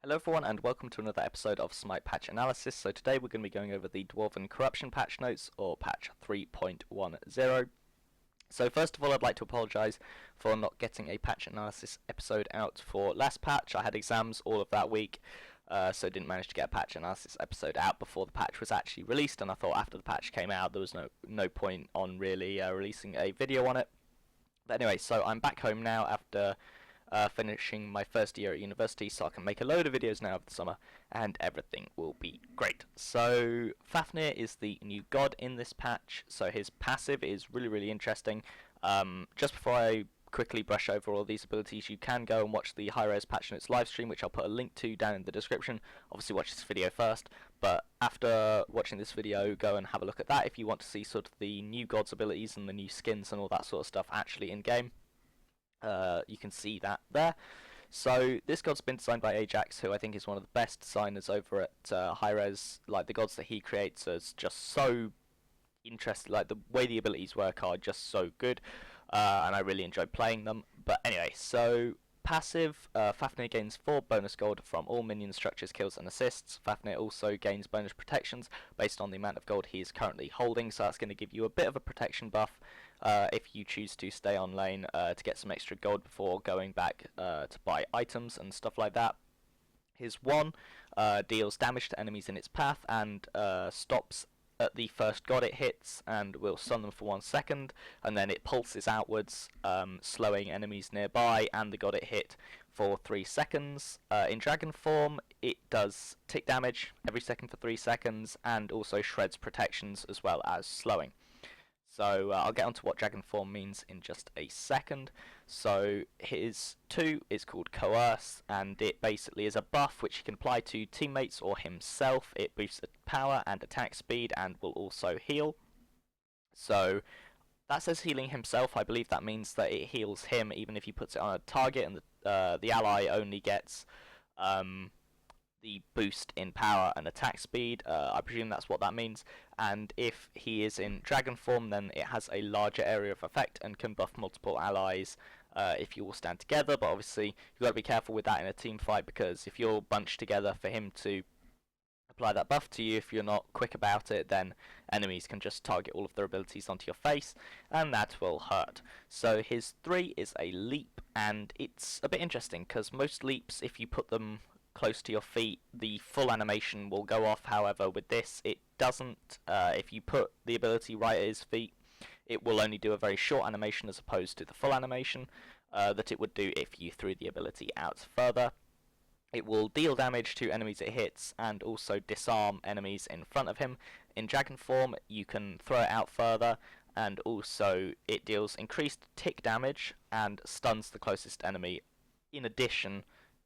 Hello everyone and welcome to another episode of Smite Patch Analysis. So today we're going to be going over the Dwarven Corruption patch notes, or patch 3.10. So first of all, I'd like to apologise for not getting a patch analysis episode out for last patch. I had exams all of that week, so didn't manage to get a patch analysis episode out before the patch was actually released, and I thought after the patch came out there was no point on really releasing a video on it. But anyway, so I'm back home now after finishing my first year at university, so I can make a load of videos now over the summer and everything will be great. So Fafnir is the new god in this patch, so his passive is really interesting. Just before I quickly brush over all these abilities, you can go and watch the high-res patch notes live stream, which I'll put a link to down in the description. Obviously watch this video first, but after watching this video, go and have a look at that if you want to see sort of the new god's abilities and the new skins and all that sort of stuff actually in game. You can see that there. So this god's been designed by Ajax, who I think is one of the best designers over at Hi-Rez. Like, the gods that he creates is just so interesting. Like, the way the abilities work are just so good, and I really enjoy playing them. But anyway, so passive, Fafnir gains 4 bonus gold from all minion structures, kills and assists. Fafnir also gains bonus protections based on the amount of gold he is currently holding, so that's going to give you a bit of a protection buff if you choose to stay on lane to get some extra gold before going back to buy items and stuff like that. His 1 deals damage to enemies in its path and stops at the first god it hits and will stun them for 1 second, and then it pulses outwards, slowing enemies nearby and the god it hit for 3 seconds. In dragon form, it does tick damage every second for 3 seconds and also shreds protections as well as slowing. So I'll get onto what dragon form means in just a second. So his 2 is called Coerce, and it basically is a buff which he can apply to teammates or himself. It boosts power and attack speed and will also heal. So that says healing himself. I believe that means that it heals him even if he puts it on a target, and the ally only gets the boost in power and attack speed. I presume that's what that means. And if he is in dragon form, then it has a larger area of effect and can buff multiple allies if you all stand together. But obviously you've got to be careful with that in a team fight, because if you're bunched together for him to apply that buff to you, if you're not quick about it, then enemies can just target all of their abilities onto your face, and that will hurt. So his 3 is a leap, and it's a bit interesting because most leaps, if you put them close to your feet, the full animation will go off. However, with this it doesn't. If you put the ability right at his feet, it will only do a very short animation as opposed to the full animation that it would do if you threw the ability out further. It will deal damage to enemies it hits and also disarm enemies in front of him. In dragon form, you can throw it out further, and also it deals increased tick damage and stuns the closest enemy, in addition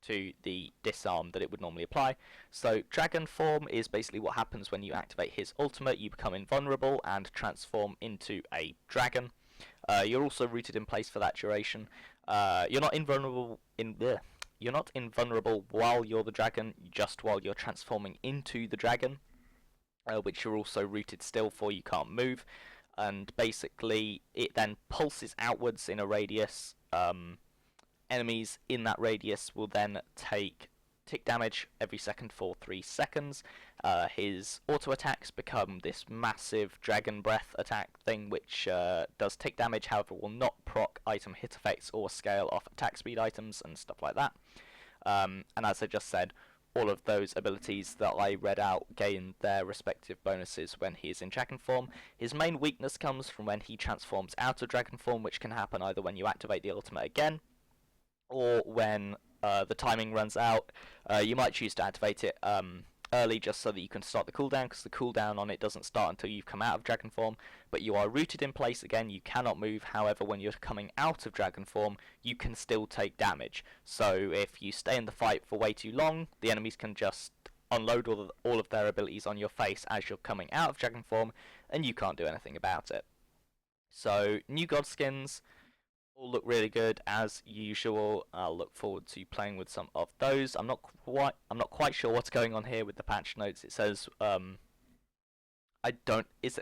to the disarm that it would normally apply. So dragon form is basically what happens when you activate his ultimate. You become invulnerable and transform into a dragon. You're also rooted in place for that duration. You're not invulnerable while you're the dragon, just while you're transforming into the dragon, which you're also rooted still for. You can't move, and basically it then pulses outwards in a radius. Enemies in that radius will then take tick damage every second for 3 seconds. His auto attacks become this massive dragon breath attack thing, which does tick damage, however will not proc item hit effects or scale off attack speed items and stuff like that. And as I just said, all of those abilities that I read out gain their respective bonuses when he is in dragon form. His main weakness comes from when he transforms out of dragon form, which can happen either when you activate the ultimate again, or when the timing runs out. You might choose to activate it early just so that you can start the cooldown, because the cooldown on it doesn't start until you've come out of dragon form, but you are rooted in place again, you cannot move. However, when you're coming out of dragon form, you can still take damage. So if you stay in the fight for way too long, the enemies can just unload all of their abilities on your face as you're coming out of dragon form, and you can't do anything about it. So new god skins all look really good as usual. I'll look forward to playing with some of those. I'm not quite sure what's going on here with the patch notes. It says is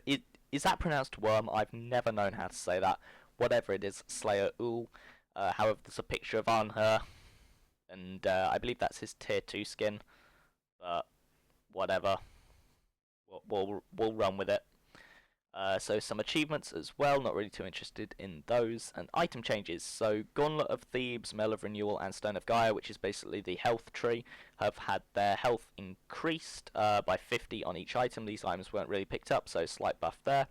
that pronounced worm? I've never known how to say that. Whatever it is, Slayer Ul. However, there's a picture of Anher and I believe that's his tier 2 skin, but whatever, we'll run with it. So some achievements as well, not really too interested in those, and item changes. So Gauntlet of Thebes, Mail of Renewal, and Stone of Gaia, which is basically the health tree, have had their health increased by 50 on each item. These items weren't really picked up, so slight buff there.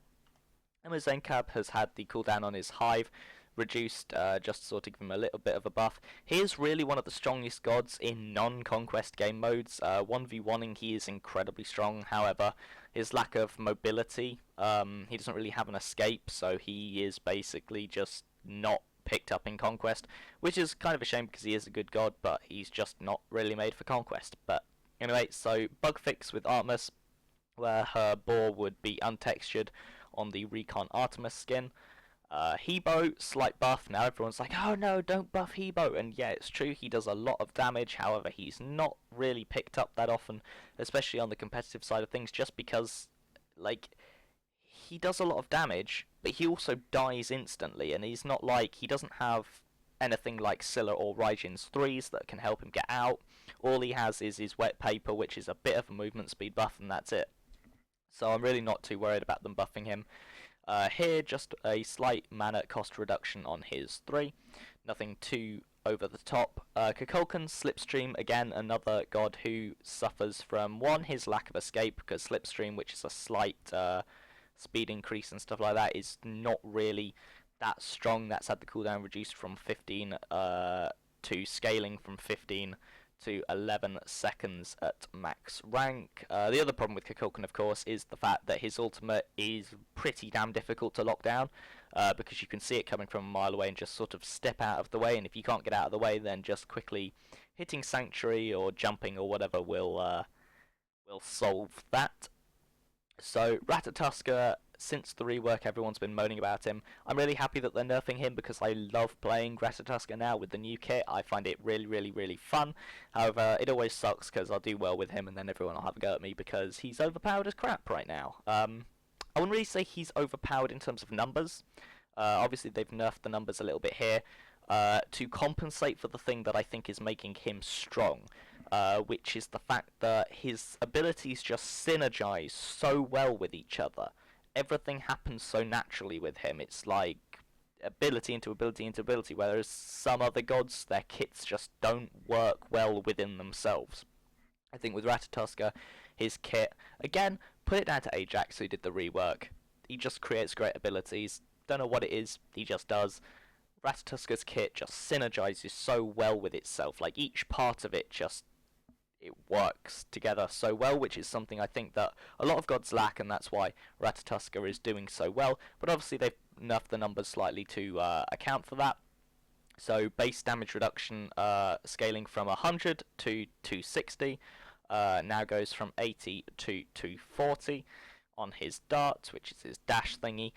And Muzen has had the cooldown on his hive reduced, just to sort of give him a little bit of a buff. He is really one of the strongest gods in non-conquest game modes. 1v1ing he is incredibly strong, however, his lack of mobility, he doesn't really have an escape, so he is basically just not picked up in Conquest, which is kind of a shame because he is a good god, but he's just not really made for Conquest. But anyway, so bug fix with Artemis, where her boar would be untextured on the Recon Artemis skin. Hebo, slight buff. Now everyone's like, oh no, don't buff Hebo. And yeah, it's true, he does a lot of damage. However, he's not really picked up that often, especially on the competitive side of things, just because, like, he does a lot of damage, but he also dies instantly. And he's not like, he doesn't have anything like Scylla or Raijin's 3s that can help him get out. All he has is his wet paper, which is a bit of a movement speed buff, and that's it. So I'm really not too worried about them buffing him. Here, just a slight mana cost reduction on his 3. Nothing too over the top. Kukulkan, Slipstream, again, another god who suffers from, one, his lack of escape, because Slipstream, which is a slight speed increase and stuff like that, is not really that strong. That's had the cooldown reduced from 15 to scaling from 15 to 11 seconds at max rank. The other problem with Kukulkan, of course, is the fact that his ultimate is pretty damn difficult to lock down, because you can see it coming from a mile away and just sort of step out of the way, and if you can't get out of the way, then just quickly hitting Sanctuary or jumping or whatever will solve that. So Ratatoskr, since the rework, everyone's been moaning about him. I'm really happy that they're nerfing him because I love playing Ratatoskr now with the new kit. I find it really, really, really fun. However, it always sucks because I'll do well with him and then everyone will have a go at me because he's overpowered as crap right now. I wouldn't really say he's overpowered in terms of numbers. Obviously, they've nerfed the numbers a little bit here to compensate for the thing that I think is making him strong. Which is the fact that his abilities just synergize so well with each other. Everything happens so naturally with him. It's like ability into ability into ability, whereas some other gods, their kits just don't work well within themselves. I think with Ratatoskr, his kit, again, put it down to Ajax who did the rework. He just creates great abilities. Don't know what it is, he just does. Ratatoskr's kit just synergizes so well with itself. Like, each part of it just, it works together so well, which is something I think that a lot of gods lack, and that's why Ratatoskr is doing so well. But obviously they've nerfed the numbers slightly to account for that. So base damage reduction scaling from 100 to 260, now goes from 80 to 240 on his darts, which is his dash thingy.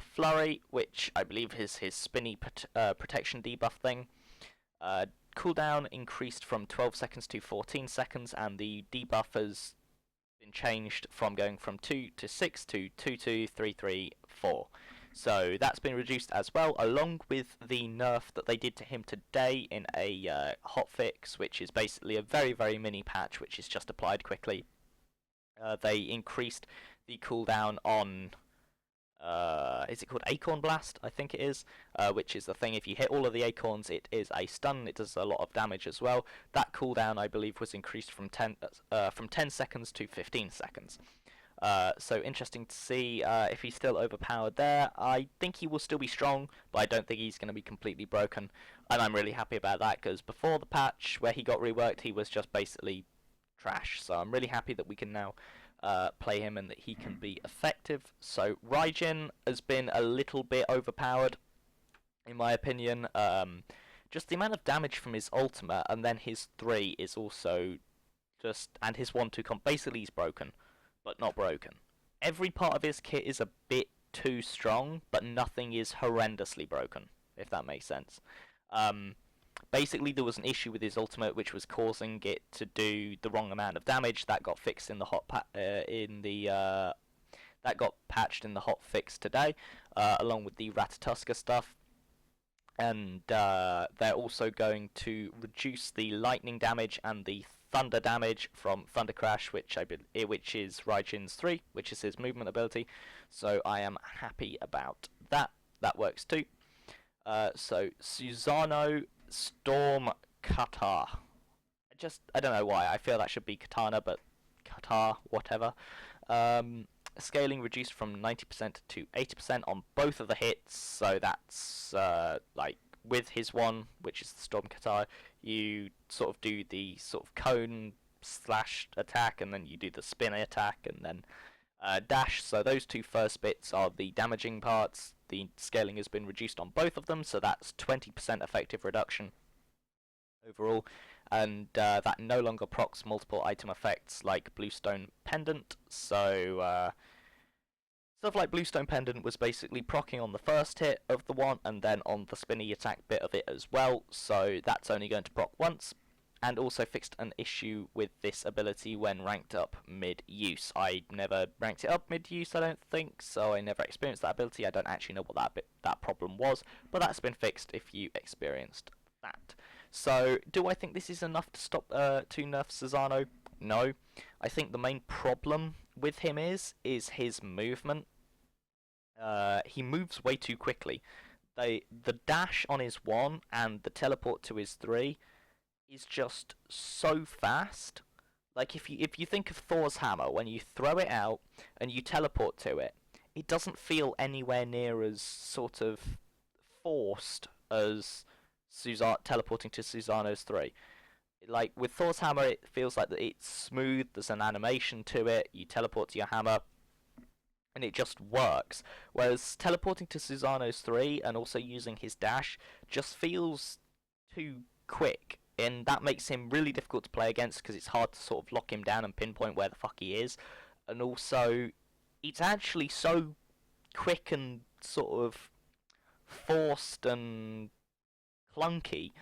Flurry, which I believe is his spinny protection debuff thing. Cooldown increased from 12 seconds to 14 seconds, and the debuff has been changed from going from 2 to 6 to 2 to 3 3 4. So that's been reduced as well, along with the nerf that they did to him today in a hotfix, which is basically a very, very mini patch which is just applied quickly. They increased the cooldown on is it called Acorn Blast? I think it is, which is the thing, if you hit all of the acorns, it is a stun. It does a lot of damage as well. That cooldown, I believe, was increased from 10 seconds to 15 seconds. So interesting to see if he's still overpowered there. I think he will still be strong, but I don't think he's going to be completely broken. And I'm really happy about that, because before the patch where he got reworked, he was just basically trash. So I'm really happy that we can now play him and that he can be effective. So Raijin has been a little bit overpowered, in my opinion. Just the amount of damage from his ultimate, and then his 3 is also just, and his 1-2 comp, basically he's broken, but not broken. Every part of his kit is a bit too strong, but nothing is horrendously broken, if that makes sense. Basically, there was an issue with his ultimate, which was causing it to do the wrong amount of damage. That got fixed in the that got patched in the hot fix today, along with the Ratatoskr stuff. and they're also going to reduce the lightning damage and the thunder damage from Thunder Crash, which is Raijin's 3, which is his movement ability. So I am happy about that. That works too. So Susano Storm Kata. I don't know why. I feel that should be Katana, but Kata, whatever. Scaling reduced from 90% to 80% on both of the hits, so that's like with his one, which is the Storm Kata, you sort of do the sort of cone slash attack, and then you do the spin attack, and then dash. So those two first bits are the damaging parts. The scaling has been reduced on both of them, so that's 20% effective reduction overall, and that no longer procs multiple item effects like Bluestone Pendant. So stuff like Bluestone Pendant was basically proccing on the first hit of the one and then on the spinny attack bit of it as well, so that's only going to proc once. And also fixed an issue with this ability when ranked up mid-use. I never ranked it up mid-use, I don't think, so I never experienced that ability. I don't actually know what that problem was, but that's been fixed if you experienced that. So, do I think this is enough to stop to nerf Susano? No. I think the main problem with him is his movement. He moves way too quickly. The dash on his 1 and the teleport to his 3 is just so fast. Like if you think of Thor's hammer, when you throw it out and you teleport to it, it doesn't feel anywhere near as sort of forced as teleporting to Susano's 3. Like with Thor's hammer, it feels like that it's smooth. There's an animation to it. You teleport to your hammer, and it just works. Whereas teleporting to Susano's 3 and also using his dash just feels too quick. And that makes him really difficult to play against because it's hard to sort of lock him down and pinpoint where the fuck he is. And also, it's actually so quick and sort of forced and clunky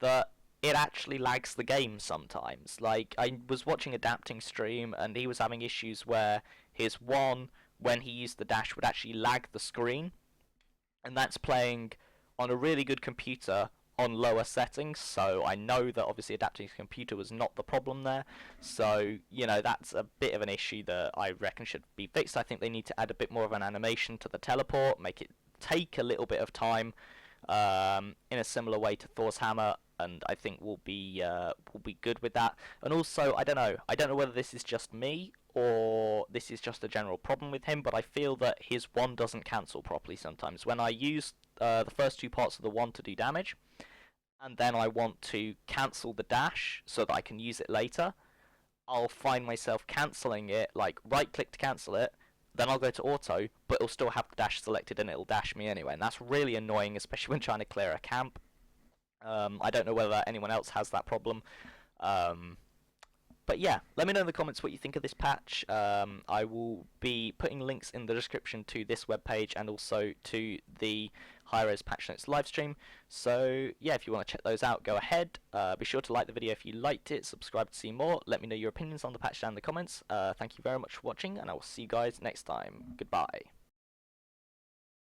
that it actually lags the game sometimes. Like, I was watching Adapting stream and he was having issues where his 1, when he used the dash, would actually lag the screen. And that's playing on a really good computer on lower settings, so I know that obviously Adapting's computer was not the problem there. So, you know, that's a bit of an issue that I reckon should be fixed. I think they need to add a bit more of an animation to the teleport, make it take a little bit of time, in a similar way to Thor's hammer, and I think we'll be good with that. And also, I don't know whether this is just me or this is just a general problem with him, but I feel that his 1 doesn't cancel properly sometimes. When I use the first 2 parts of the 1 to do damage, and then I want to cancel the dash so that I can use it later, I'll find myself cancelling it, like right click to cancel it, then I'll go to auto, but it'll still have the dash selected and it'll dash me anyway, and that's really annoying, especially when trying to clear a camp. I don't know whether anyone else has that problem. But yeah, let me know in the comments what you think of this patch. I will be putting links in the description to this webpage and also to the high-res patch notes live stream. So yeah, if you want to check those out, go ahead. Be sure to like the video if you liked it, subscribe to see more. Let me know your opinions on the patch down in the comments. Thank you very much for watching, and I will see you guys next time. Goodbye.